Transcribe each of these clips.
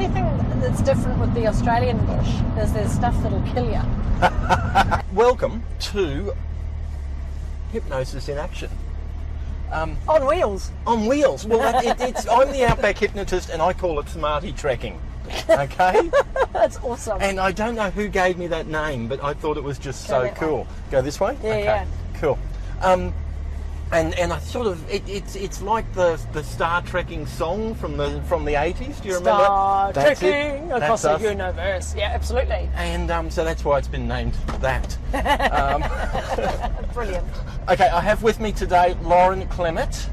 only thing that's different with the Australian bush is there's stuff that'll kill you. Welcome to Hypnosis in Action. On wheels. On wheels. Well, I'm the outback hypnotist, and I call it Smartie trekking. Okay? That's awesome. And I don't know who gave me that name, but I thought it was just so cool. Go this way? Yeah, okay. yeah. Cool. And I sort of it's like the Star Trekking song from the 80s. Do you remember? Star That's Trekking across the universe. Yeah, absolutely. And so that's why it's been named that. Brilliant. Okay, I have with me today Lauren Clemett.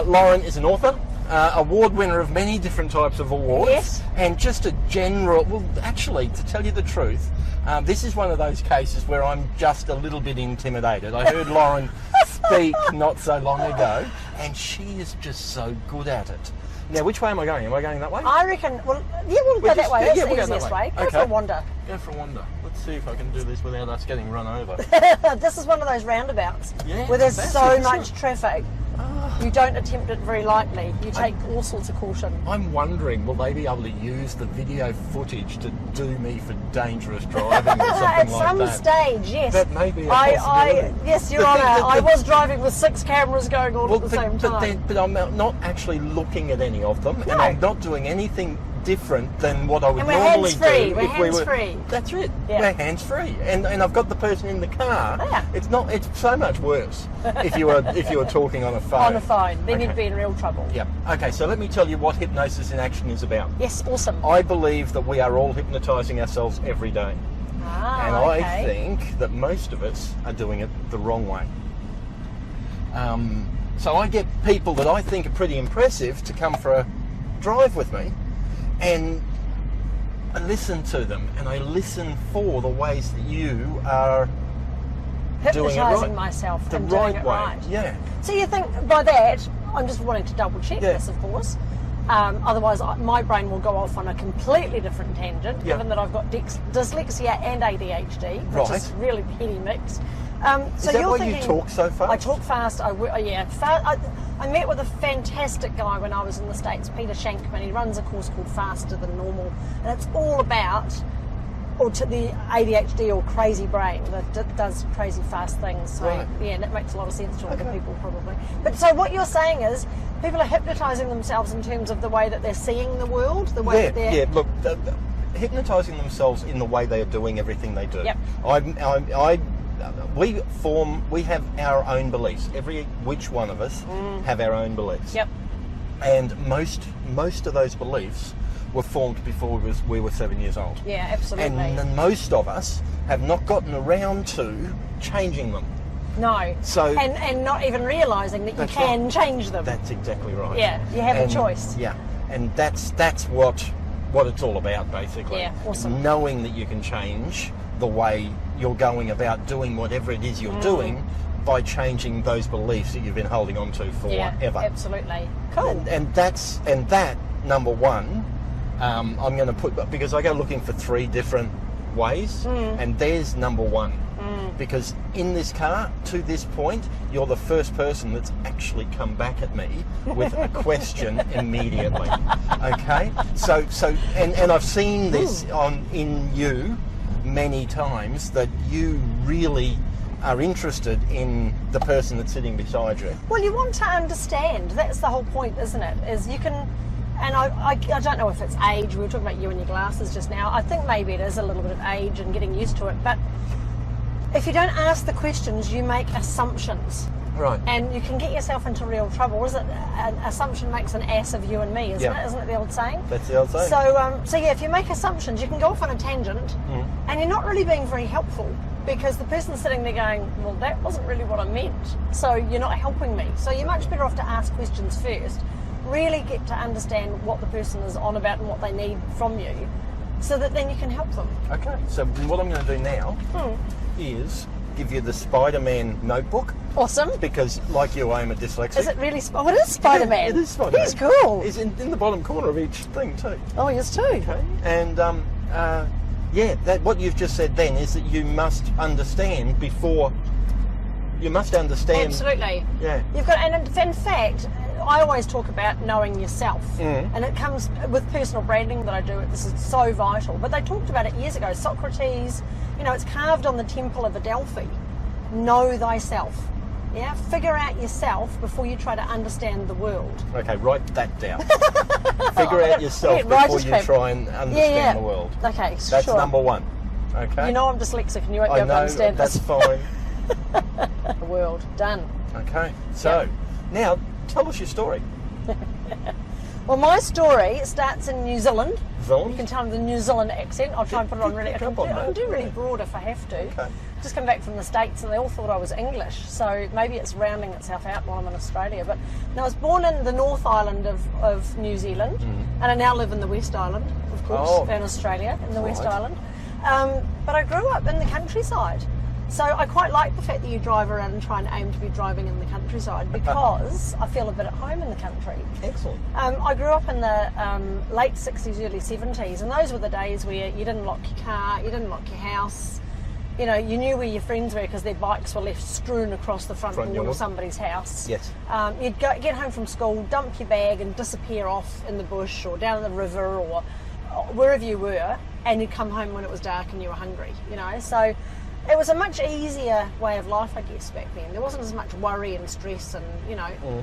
Lauren is an author, award winner of many different types of awards. Yes. And just a general, well, actually, to tell you the truth, this is one of those cases where I'm just a little bit intimidated. I heard Lauren speak not so long ago, and she is just so good at it. Now, which way am I going? Am I going that way? I reckon, well, yeah, we'll go that way. That's the easiest way. Go for a wander. Go for a wander. Let's see if I can do this without us getting run over. This is one of those roundabouts where there's that's so it, much traffic. You don't attempt it very lightly. You take all sorts of caution. I'm wondering, will they be able to use the video footage to do me for dangerous driving or something At like some that? stage, yes. That may be a possibility. Yes, Your Honour, I was driving with 6 cameras going on at the same time. But I'm not actually looking at any of them, No. and I'm not doing anything different than what I would And we're normally hands-free. do. We're hands-free. That's it. Yeah. We're hands-free, and I've got the person in the car. Yeah. It's so much worse if you were talking on a phone. On a phone, then you'd be in real trouble. Yeah. Okay, so let me tell you what Hypnosis in Action is about. Yes, awesome. I believe that we are all hypnotising ourselves every day. And okay. I think that most of us are doing it the wrong way. So I get people that I think are pretty impressive to come for a drive with me, and I listen to them, and I listen for the ways that you are doing it right. Hypnotising myself The and right doing it way. right. Yeah. So you think by that, I'm just wanting to double check this, of course. Otherwise, my brain will go off on a completely different tangent, given that I've got dyslexia and ADHD, which is really petty mix. Is that why you talk so fast? I talk fast. I met with a fantastic guy when I was in the States, Peter Shankman. He runs a course called Faster Than Normal, and it's all about the ADHD or crazy brain that does crazy fast things. So yeah, that makes a lot of sense to other people probably. But so what you're saying is people are hypnotising themselves in terms of the way that they're seing the world, the way that they're... Yeah, look, hypnotising themselves in the way they are doing everything they do. Yep. We have our own beliefs. Which one of us have our own beliefs. Yep. And most of those beliefs were formed before we were 7 years old. Yeah, absolutely. And most of us have not gotten around to changing them. No. So and not even realising that you can change them. That's exactly right. Yeah, you have a choice. Yeah, and that's what it's all about, basically. Yeah, awesome. Knowing that you can change the way you're going about doing whatever it is you're doing by changing those beliefs that you've been holding on to forever. Yeah, absolutely. Cool. And that number one, I'm going to put, because I go looking for 3 different ways, and there's number one. Because in this car, to this point, you're the first person that's actually come back at me with a question immediately. Okay? So and I've seen this in you many times, that you really are interested in the person that's sitting beside you. Well, you want to understand. That's the whole point, isn't it? Is you can, and I don't know if it's age. We were talking about you and your glasses just now. I think maybe it is a little bit of age and getting used to it. But if you don't ask the questions, you make assumptions. Right. And you can get yourself into real trouble. Is it? An assumption makes an ass of you and me, isn't it? Isn't it the old saying? That's the old saying. So yeah, if you make assumptions, you can go off on a tangent, and you're not really being very helpful, because the person's sitting there going, well, that wasn't really what I meant, so you're not helping me. So you're much better off to ask questions first, really get to understand what the person is on about and what they need from you, so that then you can help them. Okay, so what I'm going to do now is give you the Spider-Man notebook. Awesome. Because, like you, I am a dyslexic. Is it really? What is Spider-Man? It is Spider-Man. He's cool. He's in the bottom corner of each thing too. Oh, he is too. Okay. And what you've just said then is that you must understand before. You must understand. Absolutely. Yeah. You've got, and in fact, I always talk about knowing yourself, and it comes with personal branding that I do. This is so vital. But they talked about it years ago. Socrates, it's carved on the temple of Adelphi. Know thyself. Yeah, figure out yourself before you try to understand the world. Okay, write that down. Figure out yourself before you try and understand the world. Okay, that's number one. Okay. I'm dyslexic and you won't be able to understand that's this. fine. The world, done. Okay, so now tell us your story. Well, my story starts in New Zealand. You can tell me the New Zealand accent. I'll try and put it on really. I can do really broad if I have to. Okay. Just come back from the States and they all thought I was English, so maybe it's rounding itself out while I'm in Australia. But no, I was born in the North Island of New Zealand, and I now live in the West Island, of course, in Australia, in the West Island. But I grew up in the countryside. So I quite like the fact that you drive around and try and aim to be driving in the countryside, because I feel a bit at home in the country. Excellent. I grew up in the late 60s, early 70s, and those were the days where you didn't lock your car, you didn't lock your house. You knew where your friends were because their bikes were left strewn across the front lawn of somebody's house. Yes. You'd get home from school, dump your bag and disappear off in the bush or down the river or wherever you were, and you'd come home when it was dark and you were hungry, So it was a much easier way of life, I guess, back then. There wasn't as much worry and stress and,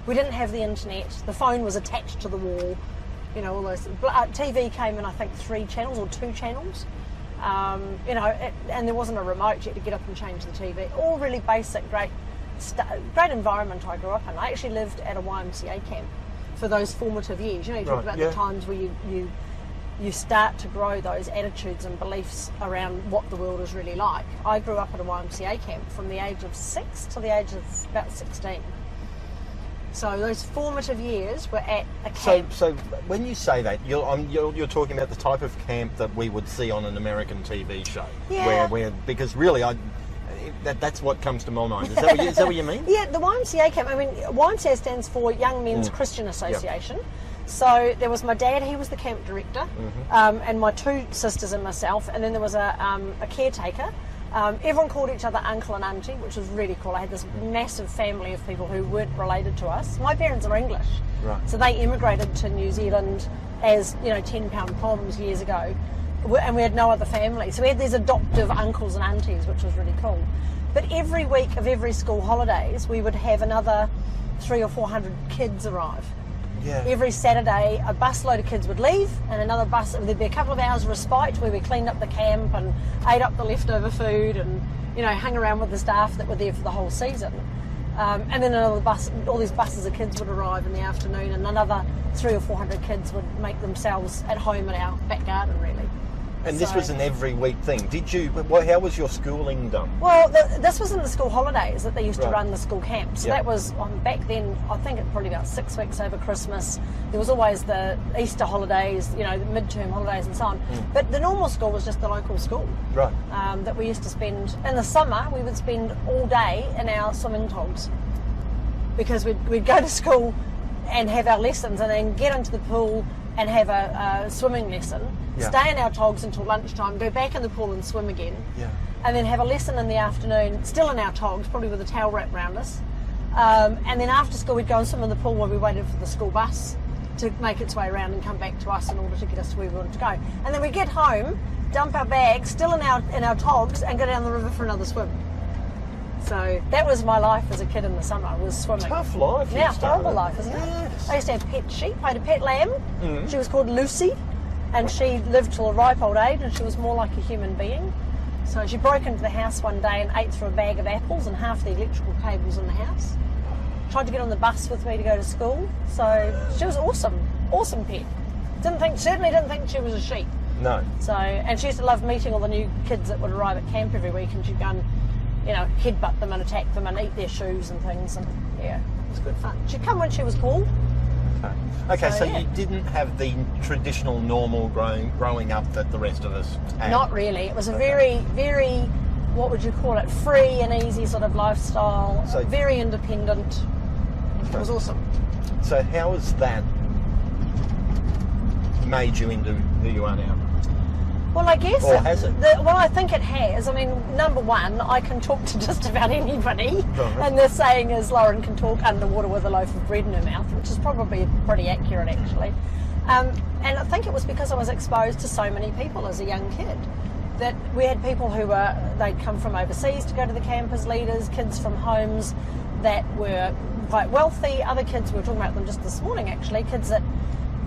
we didn't have the internet. The phone was attached to the wall, all those. TV came in, I think, 3 channels or 2 channels. And there wasn't a remote. You had to get up and change the TV. All really basic, great environment I grew up in. I actually lived at a YMCA camp for those formative years. You talk about the times where you start to grow those attitudes and beliefs around what the world is really like. I grew up at a YMCA camp from the age of 6 to the age of about 16. So those formative years were at a camp. So when you say that, you're talking about the type of camp that we would see on an American TV show, where because really that's what comes to my mind. Is that what you mean? Yeah, the YMCA camp. I mean, YMCA stands for Young Men's Christian Association. Yep. So there was my dad, he was the camp director, and my 2 sisters and myself, and then there was a caretaker. Everyone called each other uncle and auntie, which was really cool. I had this massive family of people who weren't related to us. My parents are English, so they immigrated to New Zealand as 10-pound poms years ago, and we had no other family. So we had these adoptive uncles and aunties, which was really cool. But every week of every school holidays, we would have another 300 or 400 kids arrive. Yeah. Every Saturday, a busload of kids would leave, and another bus. There'd be a couple of hours respite where we cleaned up the camp and ate up the leftover food, and hung around with the staff that were there for the whole season. And then another bus. All these buses of kids would arrive in the afternoon, and another 300 or 400 kids would make themselves at home in our back garden, really. And this was an every week thing. How was your schooling done? Well, this was in the school holidays that they used to run the school camp. So that was, back then, I think it's probably about 6 weeks over Christmas. There was always the Easter holidays, the midterm holidays and so on. But the normal school was just the local school. Right. That we used to spend, in the summer, we would spend all day in our swimming togs. Because we'd go to school and have our lessons and then get into the pool and have a swimming lesson, stay in our togs until lunchtime, go back in the pool and swim again, and then have a lesson in the afternoon, still in our togs, probably with a towel wrapped around us, and then after school we'd go and swim in the pool while we waited for the school bus to make its way around and come back to us in order to get us to where we wanted to go. And then we'd get home, dump our bags, still in our togs, and go down the river for another swim. So that was my life as a kid in the summer, was swimming. Tough life. Yeah, horrible life, isn't it? Yes. I used to have pet sheep. I had a pet lamb. She was called Lucy, and she lived till a ripe old age, and she was more like a human being. So she broke into the house one day and ate through a bag of apples and half the electrical cables in the house. Tried to get on the bus with me to go to school. So she was awesome pet. Certainly didn't think she was a sheep. No. So, and she used to love meeting all the new kids that would arrive at camp every week, and she'd go and headbutt them and attack them and eat their shoes and things, and it's good fun. She'd come when she was called. Okay, so you didn't have the traditional normal growing up that the rest of us had? Not really. It was a very, very, what would you call it, free and easy sort of lifestyle, so, very independent. It was awesome. So how has that made you into who you are now? Well, I guess. Or has it? Well, I think it has. I mean, number one, I can talk to just about anybody. Right. And the saying is Lauren can talk underwater with a loaf of bread in her mouth, which is probably pretty accurate, actually. And I think it was because I was exposed to so many people as a young kid. That we had people who they'd come from overseas to go to the camp as leaders, kids from homes that were quite wealthy, other kids, we were talking about them just this morning actually, kids that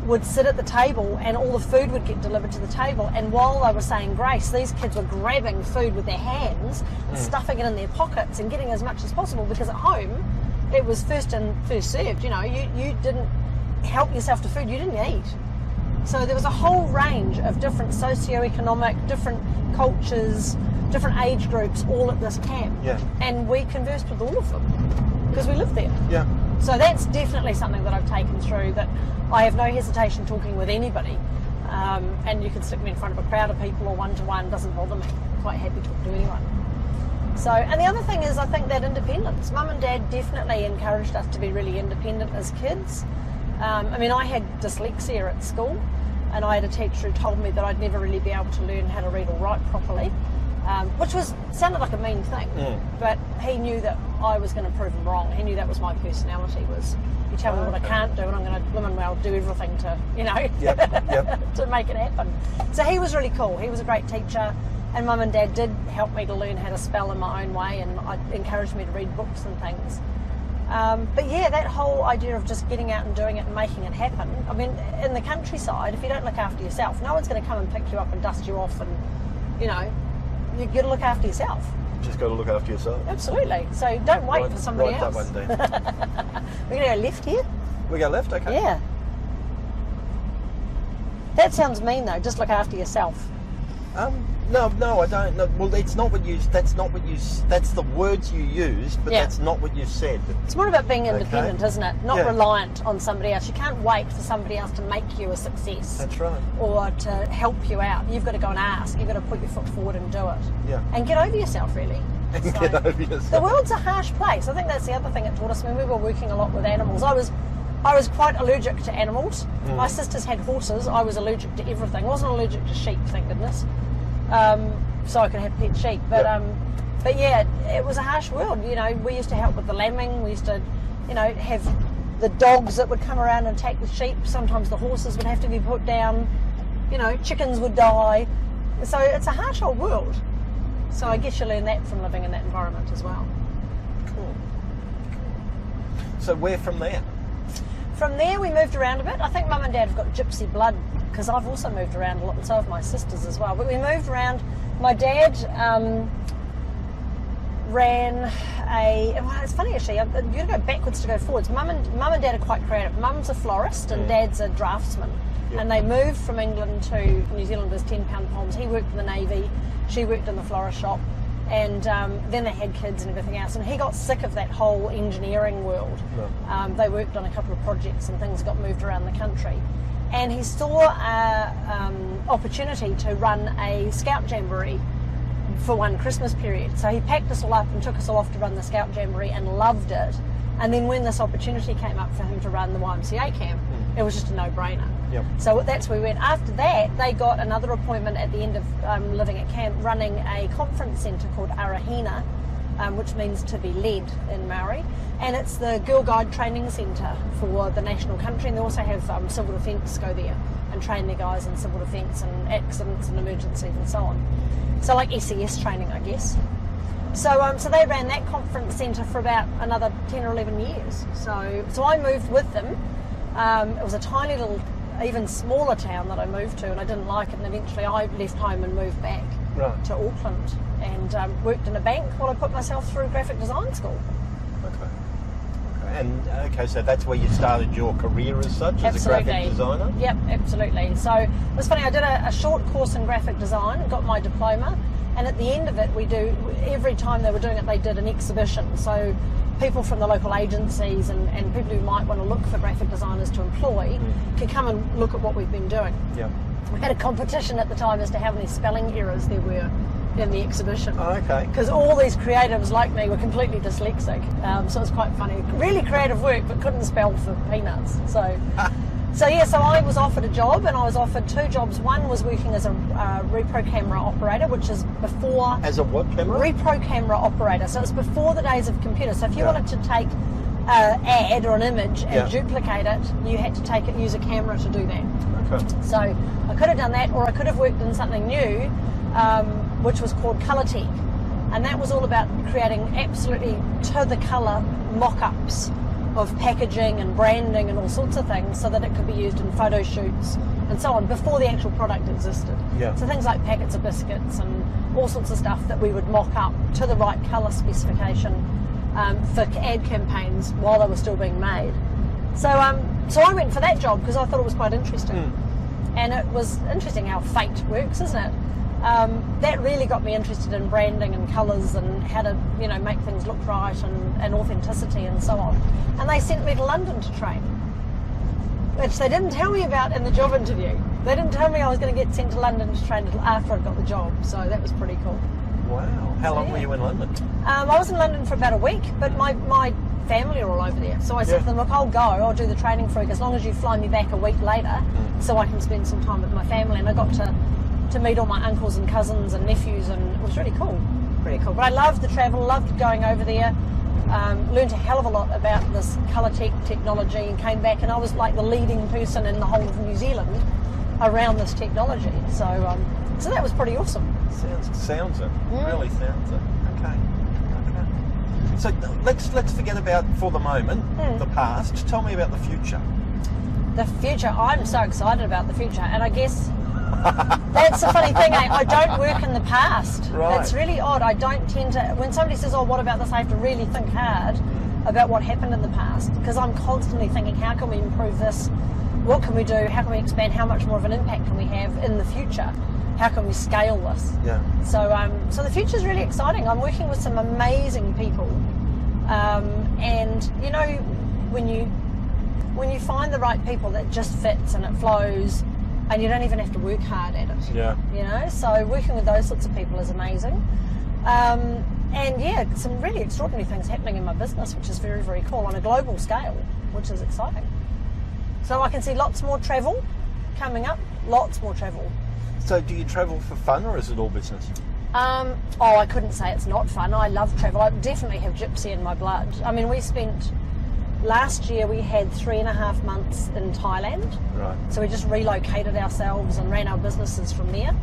would sit at the table and all the food would get delivered to the table, and while they were saying grace, these kids were grabbing food with their hands and stuffing it in their pockets and getting as much as possible, because at home it was first in, first served. You know, you didn't help yourself to food, you didn't eat. So there was a whole range of different socio-economic, different cultures, different age groups all at this camp. Yeah. And we conversed with all of them because we lived there. Yeah. So that's definitely something that I've taken through, that I have no hesitation talking with anybody. And you can stick me in front of a crowd of people or one-to-one, doesn't bother me. I'm quite happy to talk to anyone. So, and the other thing is, I think that independence. Mum and Dad definitely encouraged us to be really independent as kids. I mean, I had dyslexia at school, and I had a teacher who told me that I'd never really be able to learn how to read or write properly, which sounded like a mean thing, but he knew that I was going to prove him wrong. He knew that was my personality, was you tell me what I can't do and I'm going to blimmin' well do everything to, you know, to make it happen. So he was really cool. He was a great teacher, and Mum and Dad did help me to learn how to spell in my own way, and encouraged me to read books and things. But yeah, that whole idea of just getting out and doing it and making it happen. I mean, in the countryside, if you don't look after yourself, no one's going to come and pick you up and dust you off, and, you know, you've got to look after yourself. Just got to look after yourself. Absolutely. So don't wait for somebody else. That one, We're going to go left here? We go left, okay. Yeah. That sounds mean though, just look after yourself. No, I don't. No, well, it's not what you. That's not what you. That's the words you used, but that's not what you said. It's more about being independent, isn't it? Not reliant on somebody else. You can't wait for somebody else to make you a success. That's right. Or to help you out. You've got to go and ask. You've got to put your foot forward and do it. Yeah. And get over yourself, really. And get over yourself. The world's a harsh place. I think that's the other thing it taught us. When we were working a lot with animals, I was quite allergic to animals. My sisters had horses. I was allergic to everything. I wasn't allergic to sheep, thank goodness. So I could have pet sheep. But yeah, it was a harsh world. You know, we used to help with the lambing. We used to, you know, have the dogs that would come around and attack the sheep. Sometimes the horses would have to be put down. You know, chickens would die. So it's a harsh old world. So I guess you learn that from living in that environment as well. Cool. So where from there? From there we moved around a bit. I think Mum and Dad have got gypsy blood, because I've also moved around a lot, and so have my sisters as well. But we moved around. My dad ran well, it's funny actually, you've got to go backwards to go forwards. Mum and Dad are quite creative. Mum's a florist and Dad's a draftsman. Yep. And they moved from England to New Zealand as 10-pound poms. He worked in the Navy, she worked in the florist shop, and then they had kids and everything else, and he got sick of that whole engineering world. They worked on a couple of projects and things, got moved around the country, and he saw an opportunity to run a scout jamboree for one Christmas period. So he packed us all up and took us all off to run the scout jamboree and loved it. And then when this opportunity came up for him to run the YMCA camp, it was just a no-brainer. Yep. So that's where we went. After that, they got another appointment at the end of living at camp, running a conference centre called Arahina, which means to be led in Maori. And it's the Girl Guide Training Centre for the national country. And they also have civil defence go there and train their guys in civil defence and accidents and emergencies and so on. So like SES training, I guess. So they ran that conference centre for about another 10 or 11 years. So I moved with them. It was a tiny little, even smaller town that I moved to, and I didn't like it. And eventually I left home and moved back to Auckland and worked in a bank while I put myself through graphic design school. Okay, so that's where you started your career as such, as a graphic designer? Yep, absolutely. So it was funny, I did a short course in graphic design, got my diploma, and at the end of it, every time they were doing it, they did an exhibition. So people from the local agencies and people who might want to look for graphic designers to employ could come and look at what we've been doing. Yep. We had a competition at the time as to how many spelling errors there were in the exhibition. Oh, okay. Because all these creatives like me were completely dyslexic, so it was quite funny. Really creative work, but couldn't spell for peanuts. So So yeah, so I was offered a job, and I was offered 2 jobs. One was working as a repro camera operator, which is before... As a what camera? Repro camera operator. So it's before the days of computers. So if you wanted to take an ad or an image and duplicate it, you had to use a camera to do that. Okay. So I could have done that, or I could have worked in something new, which was called Colour Tech. And that was all about creating absolutely to the colour mock-ups of packaging and branding and all sorts of things, so that it could be used in photo shoots and so on before the actual product existed. Yeah. So things like packets of biscuits and all sorts of stuff that we would mock up to the right colour specification for ad campaigns while they were still being made. So I went for that job because I thought it was quite interesting. And it was interesting how fate works, isn't it? That really got me interested in branding and colours and how to, make things look right and authenticity and so on. And they sent me to London to train, which they didn't tell me about in the job interview. They didn't tell me I was going to get sent to London to train after I got the job, so that was pretty cool. Wow. How long were you in London? I was in London for about a week, but my family are all over there. So I said to them, look, I'll go, I'll do the training for you as long as you fly me back a week later so I can spend some time with my family. And I got to meet all my uncles and cousins and nephews, and it was really cool. Pretty cool. But I loved the travel, loved going over there, learned a hell of a lot about this colour technology, and came back and I was like the leading person in the whole of New Zealand around this technology. So that was pretty awesome. Sounds it. Really sounds it. Okay. So let's forget about, for the moment, the past. Tell me about the future. The future. I'm so excited about the future, and I guess that's the funny thing. I don't work in the past. Right. It's really odd. I don't tend to. When somebody says, "Oh, what about this?" I have to really think hard about what happened in the past, because I'm constantly thinking, "How can we improve this? What can we do? How can we expand? How much more of an impact can we have in the future? How can we scale this?" Yeah. So the future is really exciting. I'm working with some amazing people, and when you find the right people that just fits and it flows, and you don't even have to work hard at it. Yeah. So working with those sorts of people is amazing. And yeah, some really extraordinary things happening in my business, which is very, very cool on a global scale, which is exciting. So I can see lots more travel coming up, lots more travel. So do you travel for fun, or is it all business? I couldn't say it's not fun. I love travel. I definitely have gypsy in my blood. I mean, last year we had 3.5 months in Thailand. Right. So we just relocated ourselves and ran our businesses from there.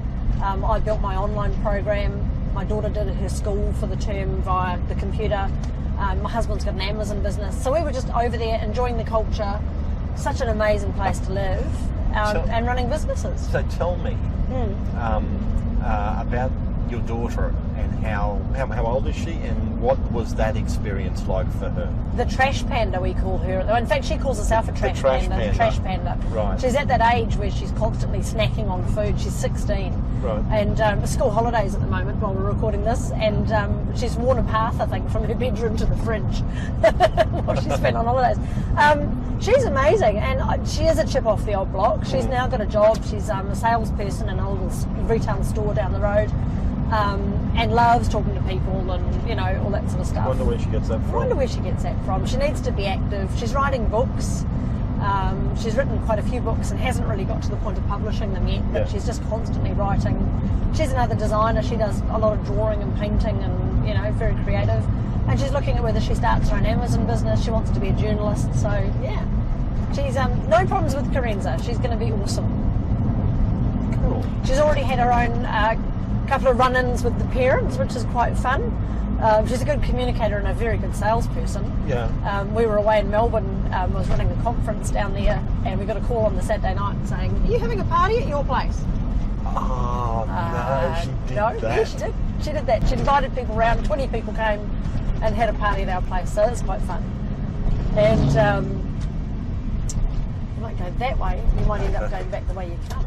I built my online program. My daughter did her school for the term via the computer. My husband's got an Amazon business. So we were just over there enjoying the culture. Such an amazing place to live, and running businesses. So tell me about your daughter, and how old is she, and what was that experience like for her? The trash panda, we call her. In fact, she calls herself a trash panda. The trash panda. Right. She's at that age where she's constantly snacking on food. She's 16. Right. And school holidays at the moment while we're recording this, and she's worn a path, I think, from her bedroom to the fridge while she's spent on holidays. She's amazing, and she is a chip off the old block. She's now got a job. She's a salesperson in a little retail store down the road. And loves talking to people and, all that sort of stuff. I wonder where she gets that from. She needs to be active. She's writing books. She's written quite a few books and hasn't really got to the point of publishing them yet, but she's just constantly writing. She's another designer. She does a lot of drawing and painting and, very creative. And she's looking at whether she starts her own Amazon business. She wants to be a journalist. So, yeah. She's no problems with Carenza. She's going to be awesome. Cool. She's already had her own couple of run-ins with the parents, which is quite fun. She's a good communicator and a very good salesperson. Yeah. We were away in Melbourne. I was running a conference down there, and we got a call on the Saturday night saying, "Are you having a party at your place?" Oh, no, she did that. Yeah, she did. She did that. She invited people around. 20 people came and had a party at our place, so it's quite fun. And you might go that way. You might end up going back the way you come.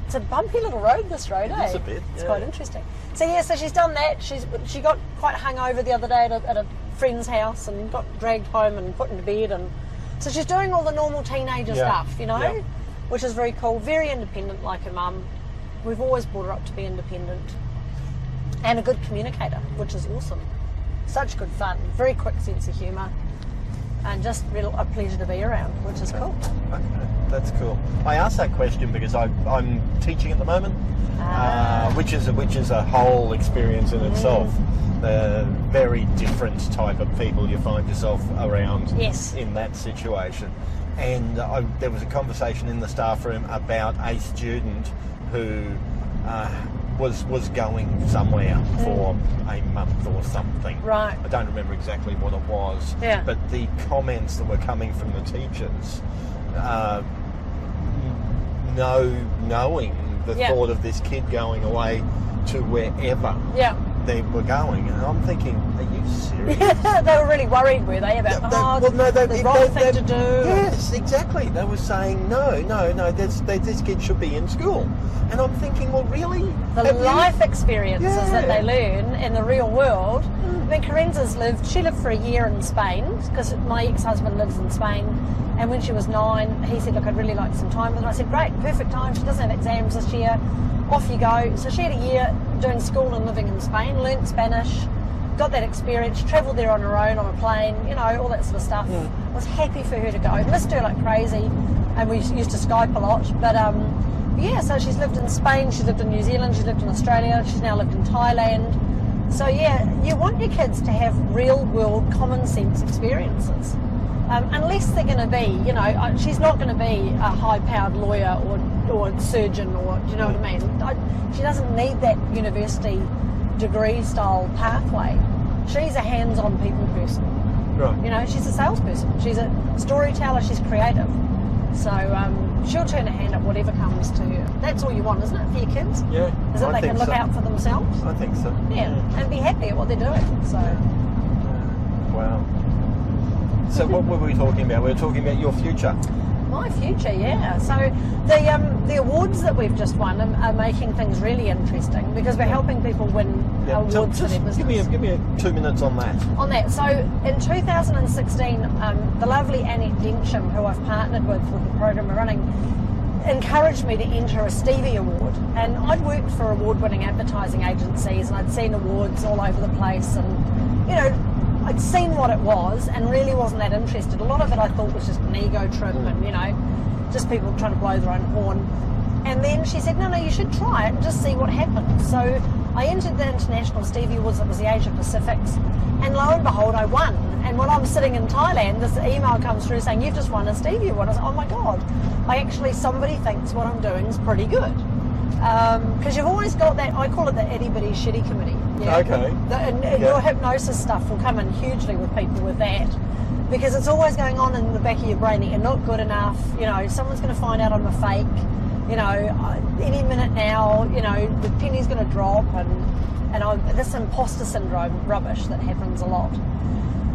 It's a bumpy little road, this road, eh? It's a bit, It's quite interesting. So yeah, so she's done that. She got quite hungover the other day at a friend's house and got dragged home and put into bed, and so she's doing all the normal teenager stuff, which is very cool. Very independent, like her mum. We've always brought her up to be independent and a good communicator, which is awesome. Such good fun. Very quick sense of humour. and just a pleasure to be around, which is cool. Okay, that's cool. I asked that question because I'm teaching at the moment, which is a whole experience in itself. Very different type of people you find yourself around in that situation. And there was a conversation in the staff room about a student who was going somewhere for a month or something. Right. I don't remember exactly what it was. Yeah. But the comments that were coming from the teachers, knowing the thought of this kid going away to wherever they were going, and I'm thinking, are you serious? They were really worried, were they, about the wrong thing to do? Yes, exactly. They were saying, no, this kid should be in school. And I'm thinking, well, really? The life experiences that they learn in the real world. I mean, Karenza's she lived for a year in Spain, because my ex-husband lives in Spain, and when she was 9, he said, look, I'd really like some time with her. I said, great, perfect time. She doesn't have exams this year. Off you go. So she had a year doing school and living in Spain, learnt Spanish, got that experience, travelled there on her own on a plane, all that sort of stuff. Was happy for her to go. Missed her like crazy, and we used to Skype a lot. But so she's lived in Spain, she's lived in New Zealand, she's lived in Australia, she's now lived in Thailand. So you want your kids to have real world common sense experiences. Unless they're going to be, she's not going to be a high-powered lawyer or surgeon, or do you know what I mean? She doesn't need that university degree-style pathway. She's a hands-on people person. Right. She's a salesperson. She's a storyteller. She's creative. So she'll turn her hand at whatever comes to her. That's all you want, isn't it, for your kids? Yeah. Is that they can look out for themselves? I think so. Yeah, and be happy at what they're doing. So. Wow. So what were we talking about? We were talking about your future. My future, yeah. So the awards that we've just won are making things really interesting, because we're helping people win awards for their business. Give me 2 minutes on that. On that. So in 2016, the lovely Annette Densham, who I've partnered with the program we're running, encouraged me to enter a Stevie Award. And I'd worked for award-winning advertising agencies, and I'd seen awards all over the place, and I'd seen what it was and really wasn't that interested. A lot of it I thought was just an ego trip and, just people trying to blow their own horn. And then she said, no, you should try it and just see what happens. So I entered the International Stevie Awards, that was the Asia Pacifics, and lo and behold, I won. And when I'm sitting in Thailand, this email comes through saying, you've just won a Stevie Award. I was like, oh my God, somebody thinks what I'm doing is pretty good. Because you've always got that, I call it the itty bitty shitty committee. Yeah? Okay. And your hypnosis stuff will come in hugely with people with that, because it's always going on in the back of your brain that you're not good enough. Someone's going to find out I'm a fake. Any minute now, the penny's going to drop, and this imposter syndrome rubbish that happens a lot.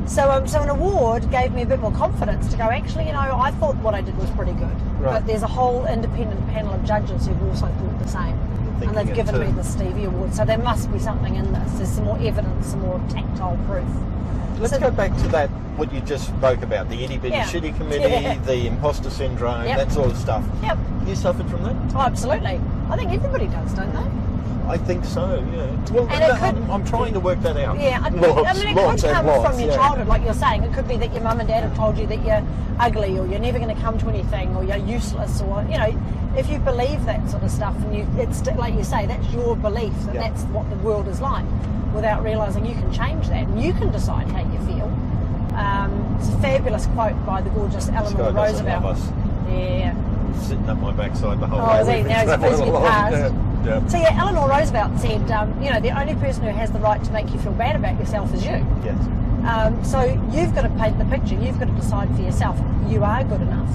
So an award gave me a bit more confidence to go, actually, I thought what I did was pretty good. Right. But there's a whole independent panel of judges who've also thought the same. And they've given me the Stevie Award. So there must be something in this. There's some more evidence, some more tactile proof. Let's go back to that, what you just spoke about, the itty-bitty shitty committee, the imposter syndrome, that sort of stuff. Yep. You suffered from that? Oh, absolutely. I think everybody does, don't they? I think so, yeah. Well, I'm trying to work that out. Yeah, it could come from your childhood, like you're saying. It could be that your mum and dad have told you that you're ugly, or you're never going to come to anything, or you're useless, or, if you believe that sort of stuff, and it's like you say, that's your belief, that that's what the world is like, without realising you can change that, and you can decide how you feel. It's a fabulous quote by the gorgeous Eleanor Roosevelt. Yeah. Sitting up my backside the whole way. Now he's busy past. Yeah. So Eleanor Roosevelt said, the only person who has the right to make you feel bad about yourself is you. Yes. So you've got to paint the picture. You've got to decide for yourself. You are good enough.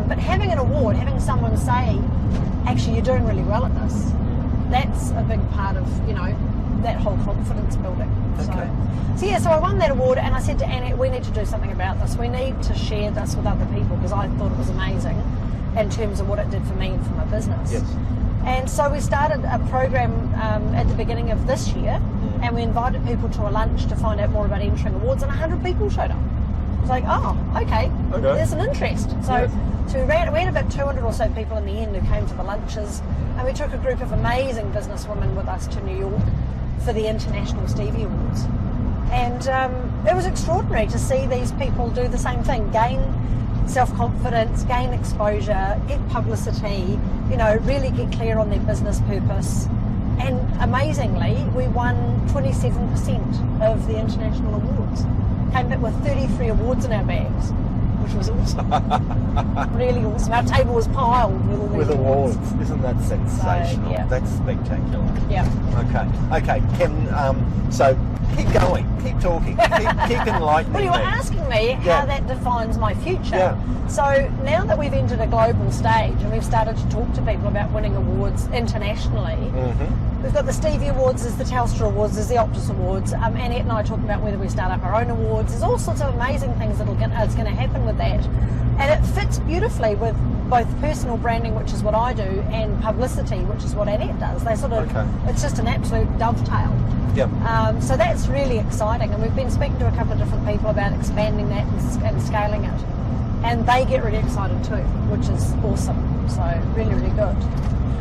But having an award, having someone say, actually, you're doing really well at this, that's a big part of, that whole confidence building. Okay. So I won that award, and I said to Annette, we need to do something about this. We need to share this with other people, because I thought it was amazing in terms of what it did for me and for my business. Yes. And so we started a program at the beginning of this year, and we invited people to a lunch to find out more about entering awards, and 100 people showed up. It was like, okay. There's an interest. So we had about 200 or so people in the end who came to the lunches, and we took a group of amazing businesswomen with us to New York for the International Stevie Awards. And it was extraordinary to see these people do the same thing, gain self-confidence, gain exposure, get publicity, you know, really get clear on their business purpose. And amazingly, we won 27% of the international awards. Came back with 33 awards in our bags, which was awesome. Really awesome. Our table was piled with awards. Isn't that sensational? So, yeah. That's spectacular. Yeah. Okay, Kim, so keep going, keep talking, keep enlightening Well, you were me. asking me how that defines my future. Yeah. So now that we've entered a global stage and we've started to talk to people about winning awards internationally, we've got the Stevie Awards, there's the Telstra Awards, there's the Optus Awards, Annette and I talking about whether we start up our own awards. There's all sorts of amazing things that's going to happen with that. And it fits beautifully with both personal branding, which is what I do, and publicity, which is what Annette does. They sort of, it's just an absolute dovetail. Yep. So that's really exciting, and we've been speaking to a couple of different people about expanding that and scaling it, and they get really excited too, which is awesome. So really, really good.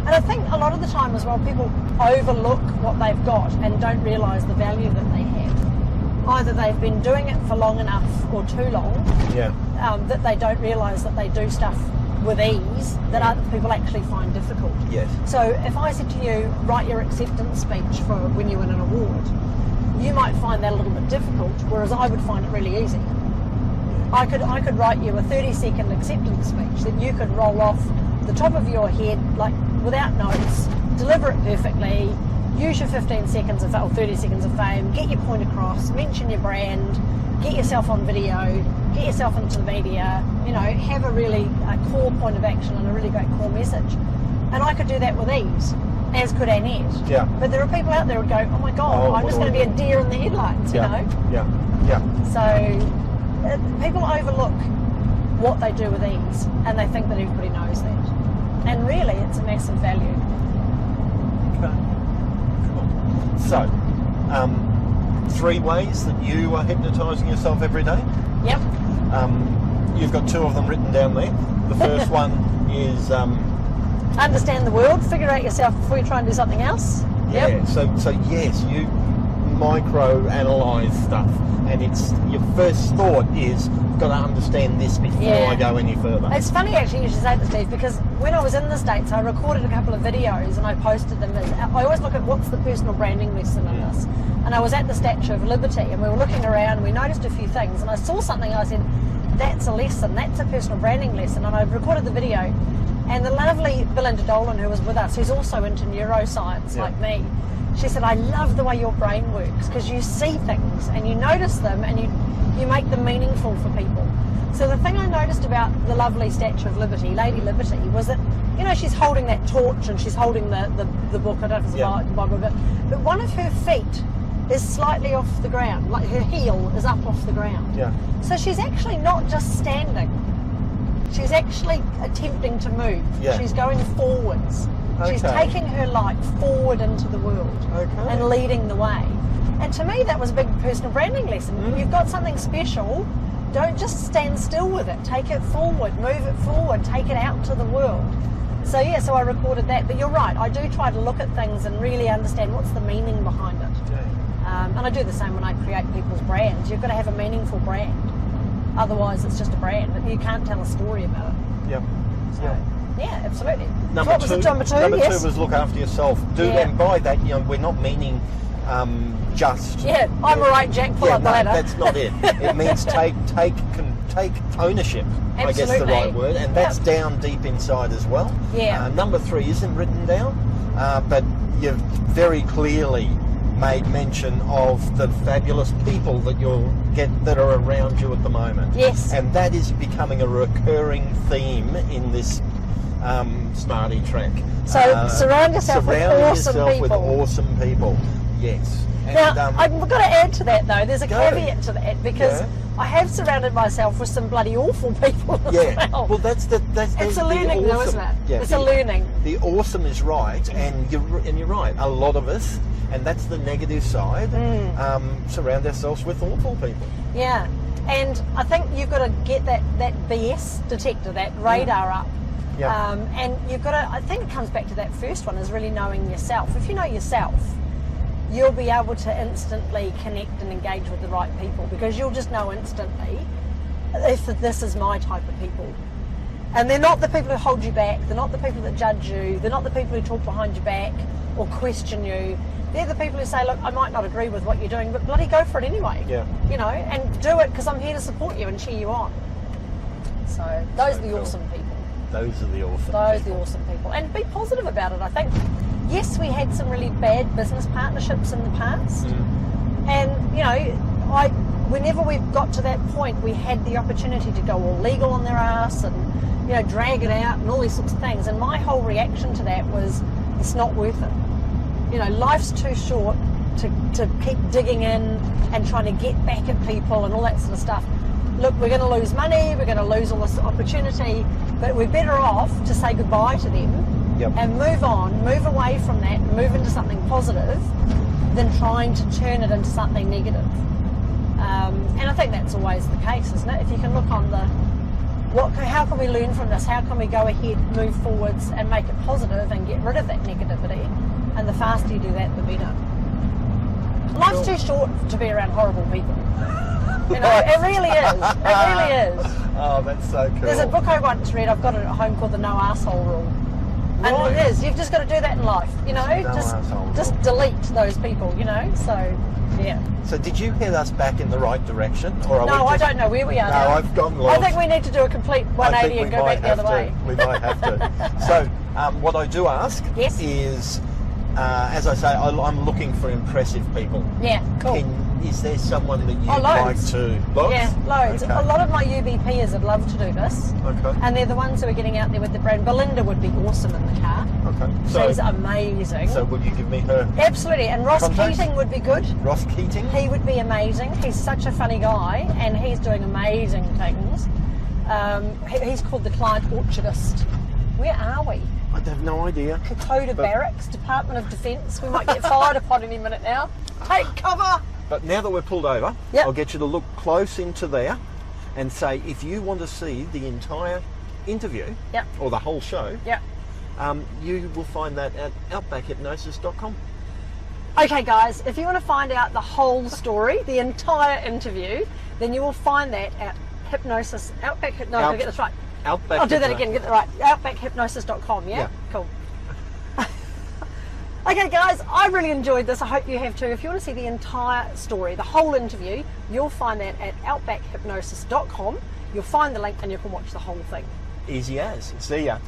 And I think a lot of the time as well, people overlook what they've got and don't realise the value that they have. Either they've been doing it for long enough or too long, that they don't realise that they do stuff with ease that other people actually find difficult. Yes. So if I said to you, write your acceptance speech for when you win an award, you might find that a little bit difficult, whereas I would find it really easy. I could write you a 30-second acceptance speech that you could roll off the top of your head, like without notes, deliver it perfectly, use your 15 seconds or 30 seconds of fame, get your point across, mention your brand, get yourself on video, get yourself into the media, you know, have a really core point of action and a really great core message. And I could do that with ease, as could Annette. Yeah. But there are people out there who go, oh my God, I'm just going to be a deer in the headlights, you know? Yeah. So people overlook what they do with ease, and they think that everybody knows that. And really, it's a massive value. Okay. Cool. So, 3 ways that you are hypnotising yourself every day. Yep. You've got 2 of them written down there. The first one is understand the world, figure out yourself before you try and do something else. Yeah. Yep. So yes, you micro-analyse stuff, and it's your first thought is got to understand this before I go any further. It's funny actually you should say that, Steve, because when I was in the States I recorded a couple of videos and I posted them. I always look at what's the personal branding lesson in this, and I was at the Statue of Liberty and we were looking around and we noticed a few things, and I saw something, I said, that's a lesson, that's a personal branding lesson, and I recorded the video. And the lovely Belinda Dolan, who was with us, who's also into neuroscience like me, she said, I love the way your brain works, because you see things and you notice them and you make them meaningful for people. So the thing I noticed about the lovely Statue of Liberty, Lady Liberty, was that, you know, she's holding that torch and she's holding the book, I don't know if it's the Bible, but one of her feet is slightly off the ground, like her heel is up off the ground. Yeah. So she's actually not just standing, she's actually attempting to move. Yeah. She's going forwards. She's taking her light forward into the world and leading the way. And to me, that was a big personal branding lesson. You've got something special, don't just stand still with it. Take it forward, move it forward, take it out to the world. So yeah, so I recorded that. But you're right, I do try to look at things and really understand what's the meaning behind it. And I do the same when I create people's brands. You've got to have a meaningful brand. Otherwise, it's just a brand. You can't tell a story about it. Yep. So, yeah, absolutely. Number two was look after yourself. And by that, you know, we're not meaning just. Yeah, I'm a right Jack, pull up the ladder. That's not it. It means take ownership. Absolutely. I guess the right word, and that's down deep inside as well. Yeah. Number 3 isn't written down, but you've very clearly made mention of the fabulous people that are around you at the moment. Yes. And that is becoming a recurring theme in this Smartie track. So surround yourself with awesome people. Yes. And, now, I've got to add to that though, there's a caveat to that, because I have surrounded myself with some bloody awful people as well. Well, it's a learning though, isn't it? Yeah, it's a learning. The awesome is right, and you're right. A lot of us, and that's the negative side, surround ourselves with awful people. Yeah, and I think you've got to get that BS detector, that radar up. Yeah. And you've got to, I think it comes back to that first one, is really knowing yourself. If you know yourself, you'll be able to instantly connect and engage with the right people, because you'll just know instantly if this is my type of people. And they're not the people who hold you back, they're not the people that judge you, they're not the people who talk behind your back or question you. They're the people who say, look, I might not agree with what you're doing, but bloody go for it anyway. Yeah. You know, and do it because I'm here to support you and cheer you on. So those are the awesome people. Those are the awesome Those are people. the awesome people. And be positive about it, I think. Yes, we had some really bad business partnerships in the past. And, you know, whenever we got to that point, we had the opportunity to go all legal on their ass and, you know, drag it out and all these sorts of things. And my whole reaction to that was, it's not worth it. You know, life's too short to keep digging in and trying to get back at people and all that sort of stuff. Look, we're going to lose money, we're going to lose all this opportunity, but we're better off to say goodbye to them and move on, move away from that, move into something positive than trying to turn it into something negative. And I think that's always the case, isn't it? If you can look on how can we learn from this? How can we go ahead, move forwards and make it positive and get rid of that negativity? And the faster you do that, the better. Life's too short to be around horrible people. You know, it really is. It really is. Oh, that's so cool. There's a book I once read, I've got it at home, called The No Arsehole Rule. And Right. it is, you've just got to do that in life, you know, No arsehole just rule. delete those people, you know, so, yeah. So did you head us back in the right direction? Or are No, we I just... don't know where we are No, now. I've gone lost. I think we need to do a complete 180 and go back the other way. We might have to. So, what I do ask Yes. is, as I say, I'm looking for impressive people. Yeah, cool. Is there someone that you'd Oh, like loads. to... Lots? Yeah, loads. Okay. A lot of my UBPers would love to do this. Okay. And they're the ones who are getting out there with the brand. Belinda would be awesome in the car. Okay. She's amazing. So would you give me her... Absolutely. And Ross Contacts? Keating would be good. Ross Keating? He would be amazing. He's such a funny guy and he's doing amazing things. He's called the Client Orchardist. Where are we? I have no idea. Kokoda Barracks, Department of Defence. We might get fired upon any minute now. Take cover! But now that we're pulled over, Yep. I'll get you to look close into there and say, if you want to see the entire interview Yep. or the whole show, Yep. you will find that at outbackhypnosis.com. Okay guys, if you want to find out the whole story, the entire interview, then you will find that at Outback Hypnosis. No, get this right. Outback I'll do that Hypno- again, get it right. Outbackhypnosis.com, yeah? Yeah. Cool. Okay guys, I really enjoyed this. I hope you have too. If you want to see the entire story, the whole interview, you'll find that at outbackhypnosis.com. You'll find the link and you can watch the whole thing. Easy as. See ya.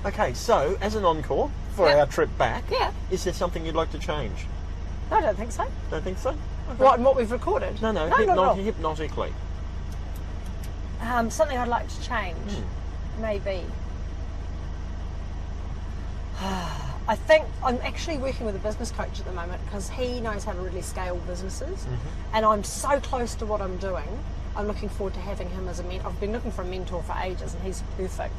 Okay, so as an encore for Yeah. our trip back, Yeah. is there something you'd like to change? No, I don't think so. Don't think so? Okay. What we've recorded? No, not at all. hypnotically. Something I'd like to change, maybe. I think I'm actually working with a business coach at the moment because he knows how to really scale businesses, and I'm so close to what I'm doing. I'm looking forward to having him as a mentor. I've been looking for a mentor for ages, and he's perfect.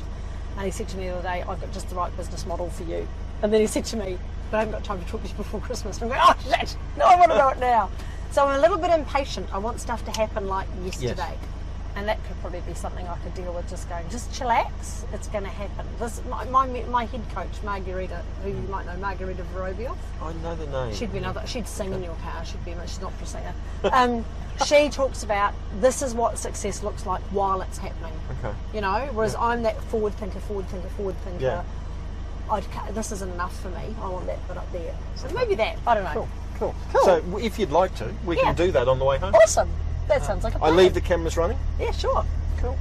And he said to me the other day, "I've got just the right business model for you." And then he said to me, "But I haven't got time to talk to you before Christmas." And I'm going, "Oh shit! No, I want to know it now." So I'm a little bit impatient. I want stuff to happen like yesterday. And that could probably be something I could deal with, just going, just chillax, it's going to happen. This, my head coach, Margarita, who you might know, Margarita Vorobioff, I know the name. she'd sing in your car, she's not a singer. She talks about, this is what success looks like while it's happening. Okay. You know, whereas I'm that forward thinker. Yeah. This isn't enough for me, I want that bit up there. So maybe that, I don't know. Cool. Cool. So if you'd like to, we can do that on the way home. Awesome. That sounds like a I plan. leave the cameras running. Yeah, sure. Cool.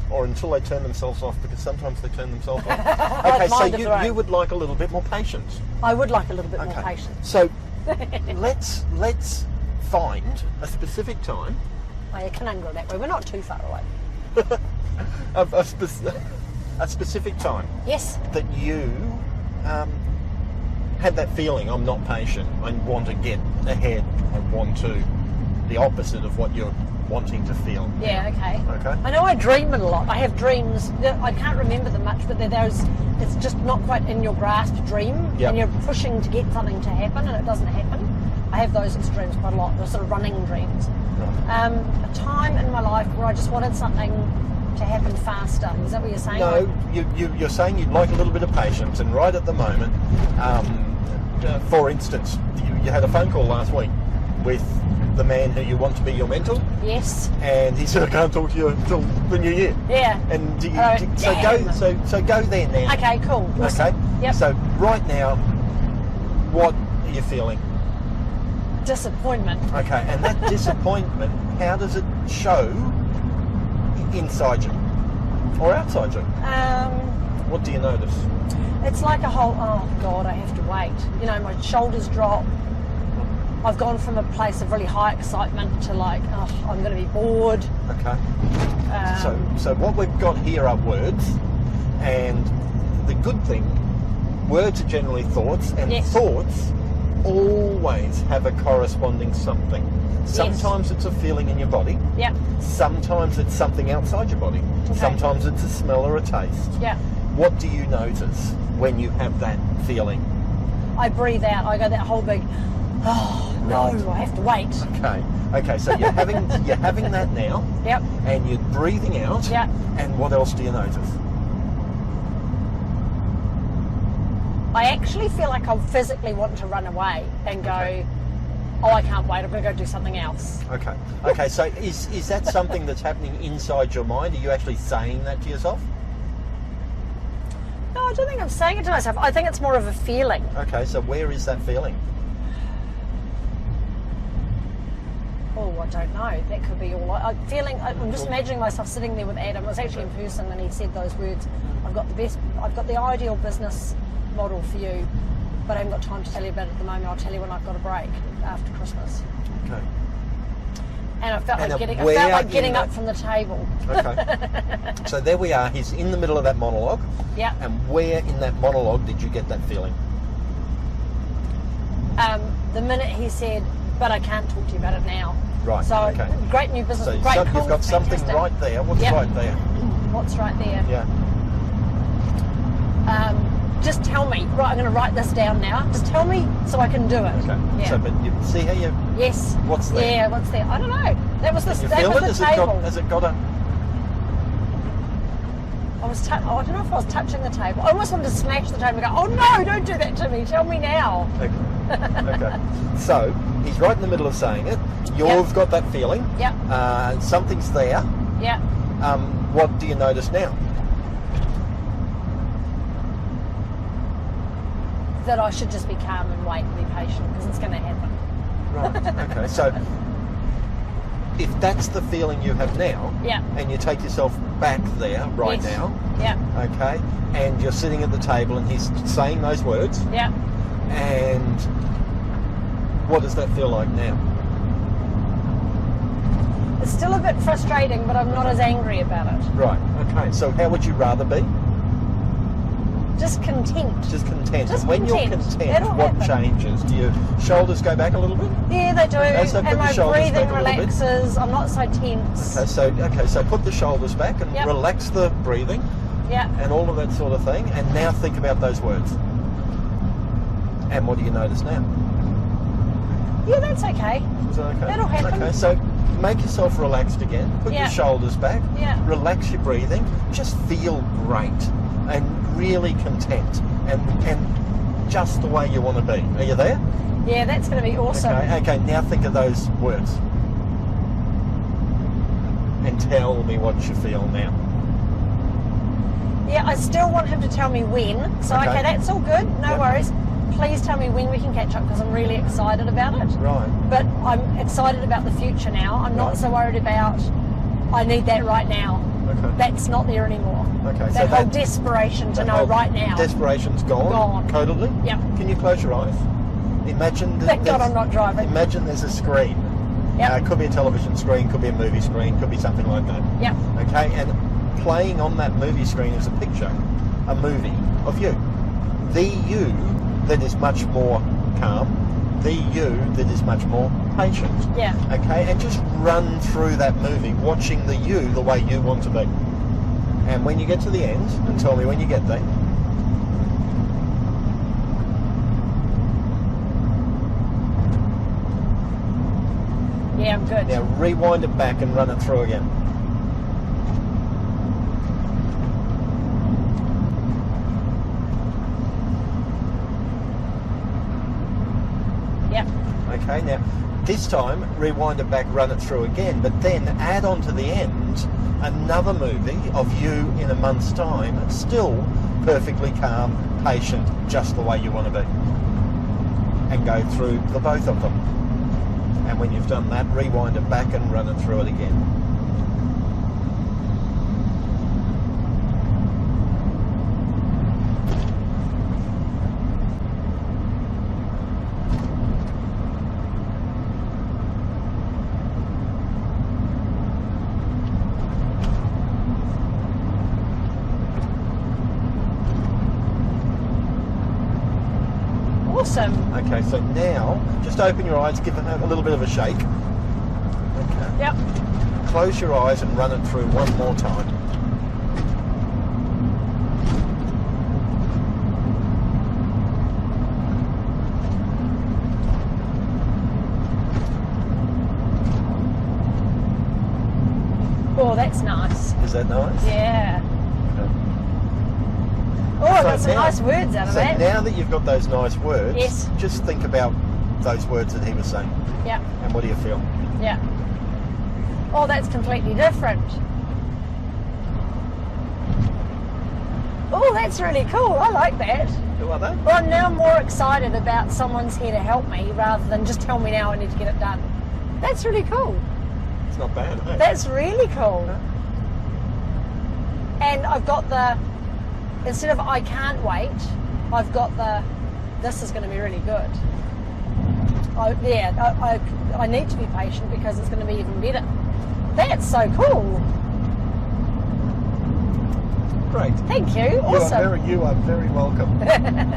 Or until they turn themselves off, because sometimes they turn themselves off. Okay, so mine of their own. you would like a little bit more patience. I would like a little bit more patience. So let's find a specific time, Oh, you can angle that way. We're not too far away. a specific time Yes. that you had that feeling, I'm not patient, I want to get ahead, I want to, the opposite of what you're wanting to feel. Yeah, okay. Okay. I know I dream it a lot. I have dreams. I can't remember them much, but they're those, it's just not quite in your grasp dream. Yep. And you're pushing to get something to happen and it doesn't happen. I have those dreams quite a lot, the sort of running dreams. Right. A time in my life where I just wanted something to happen faster. Is that what you're saying? No, you're saying you'd like a little bit of patience, and right at the moment, for instance, you had a phone call last week with the man who you want to be your mentor, Yes. and he said, I can't talk to you until the new year. Yeah. And do you, Oh, so go there now. Okay, cool. Okay. Yep. So right now, what are you feeling? Disappointment. Okay, and that disappointment, how does it show inside you or outside you? What do you notice? It's like a whole, oh God, I have to wait. You know, my shoulders drop. I've gone from a place of really high excitement to like, oh, I'm going to be bored. Okay. So what we've got here are words, and the good thing, words are generally thoughts, and Yes. thoughts always have a corresponding something. Sometimes it's a feeling in your body. Yeah. Sometimes it's something outside your body. Okay. Sometimes it's a smell or a taste. Yeah. What do you notice when you have that feeling? I breathe out. I go that whole big, oh no, Right. I have to wait. Okay. So you're having that now, Yep. and you're breathing out. Yeah. And what else do you notice? I actually feel like I physically want to run away and go, Okay. oh, I can't wait. I'm going to go do something else. Okay. So is that something that's happening inside your mind? Are you actually saying that to yourself? No, I don't think I'm saying it to myself. I think it's more of a feeling. Okay. So where is that feeling? Oh, I don't know. That could be all. I'm just imagining myself sitting there with Adam. It was actually in person, and he said those words. I've got the ideal business model for you, but I haven't got time to tell you about it at the moment. I'll tell you when I've got a break after Christmas. Okay. And I felt And like getting where in up that- from the table. Okay. So there we are. He's in the middle of that monologue. Yeah. And where in that monologue did you get that feeling? The minute he said, but I can't talk to you about it now. Right. So Okay. great new business, So great, cool, you've got something fantastic. right there. What's Yep. right there? What's right there? Yeah. Just tell me. Right, I'm going to write this down now. Just tell me so I can do it. Okay. Yeah. So, but you see how you. Yes. What's there? Yeah, what's there? I don't know. That was the, You that feel was it? the Has table. has it got a? I don't know if I was touching the table. I almost wanted to smash the table and go, oh no, don't do that to me. Tell me now. Okay. Okay. So he's right in the middle of saying it. You've Yep. got that feeling. Yep. Something's there. Yeah. What do you notice now? That I should just be calm and wait and be patient because it's going to happen. Right. Okay. So if that's the feeling you have now, Yeah. and you take yourself back there right Yes. now, Yeah. okay, and you're sitting at the table and he's saying those words, Yeah. and what does that feel like now? It's still a bit frustrating, but I'm not as angry about it. Right. Okay. So how would you rather be? Just content. Just content. Just And when content. you're content, That'll what happen. changes? Do your shoulders go back a little bit? Yeah, they do. Okay, so put and the my shoulders breathing back a little bit. relaxes. I'm not so tense. Okay. So put the shoulders back and Yep. relax the breathing Yeah. and all of that sort of thing. And now think about those words. And what do you notice now? Yeah, that's okay. Is that okay? That'll happen. Okay. So make yourself relaxed again. Put Yeah. your shoulders back. Yeah. Relax your breathing. Just feel great and really content and just the way you want to be. Are you there? Yeah, that's going to be awesome. Okay, now think of those words. And tell me what you feel now. Yeah, I still want him to tell me when. So, okay, that's all good. No Yep. worries. Please tell me when we can catch up because I'm really excited about it. Right. But I'm excited about the future now. I'm not Right. so worried about, I need that right now. Okay. That's not there anymore. Okay, That so whole that- desperation to That know whole right now. Desperation's gone. Gone. Totally. Yep. Can you close your eyes? Imagine Thank God I'm not driving. Imagine there's a screen. Yep. It could be a television screen, could be a movie screen, could be something like that. Yep. Okay, and playing on that movie screen is a picture, a movie of you. The you that is much more calm, the you that is much more patient. Yeah. Okay, and just run through that movie, watching the you the way you want to be. And when you get to the end, and tell me when you get there, Yeah, I'm good. now rewind it back and run it through again. Okay, now this time rewind it back, run it through again, but then add on to the end another movie of you in a month's time, still perfectly calm, patient, just the way you want to be. And go through the both of them. And when you've done that, rewind it back and run it through it again. Awesome. Okay, so now just open your eyes, give it a little bit of a shake. Okay. Yep. Close your eyes and run it through one more time. Oh, that's nice. Is that nice? Yeah. Okay. Oh, I So got some now- nice words out of So that. now that you've got those nice words, Yes. just think about those words that he was saying. Yeah, And what do you feel? yeah. Oh, that's completely different. Oh, that's really cool. I like that. Who are they? Well, I'm now more excited about someone's here to help me rather than just tell me now I need to get it done. That's really cool. It's not bad, eh? That's really cool. And I've got the, instead of I can't wait, I've got the, this is going to be really good. I need to be patient because it's going to be even better. That's so cool. Great. Thank you. Awesome. You are very welcome.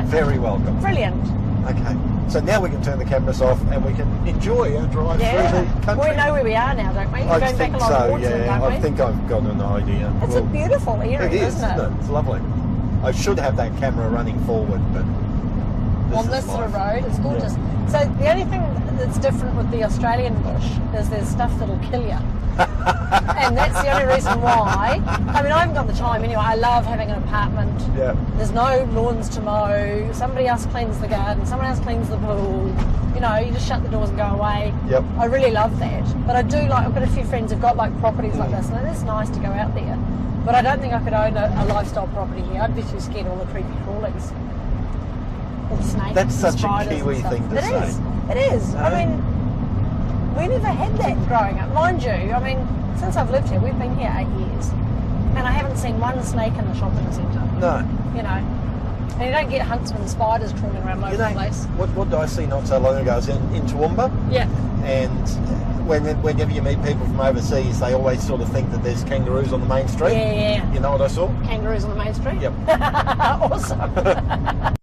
Very welcome. Brilliant. Okay. So now we can turn the cameras off and we can enjoy our drive Yeah. through the country. We know where we are now, don't we? We're I going think back along so, Portsmouth, yeah. don't we? I think I've got an idea. It's a beautiful area, It is, isn't it? It's lovely. I should have that camera running forward, but On is this sort of life. road, it's gorgeous. So the only thing that's different with the Australian bush is there's stuff that'll kill you. And that's the only reason why. I mean, I haven't got the time anyway. I love having an apartment. Yeah. There's no lawns to mow. Somebody else cleans the garden. Someone else cleans the pool. You know, you just shut the doors and go away. Yep. I really love that. But I do like, I've got a few friends who've got like properties like this, and it is nice to go out there. But I don't think I could own a lifestyle property here. I'd be too scared of all the creepy crawlies. All the snakes That's and such a spiders and Kiwi stuff. thing to It say. is. It is. I mean, we never had that growing up. Mind you, I mean, since I've lived here, we've been here 8 years, and I haven't seen one snake in the shopping centre. No. You know, and you don't get huntsman spiders crawling around all over the place. What did I see not so long ago? I was in Toowoomba, Yeah. and whenever you meet people from overseas, they always sort of think that there's kangaroos on the main street. Yeah, yeah. You know what I saw? Kangaroos on the main street. Yep. Awesome.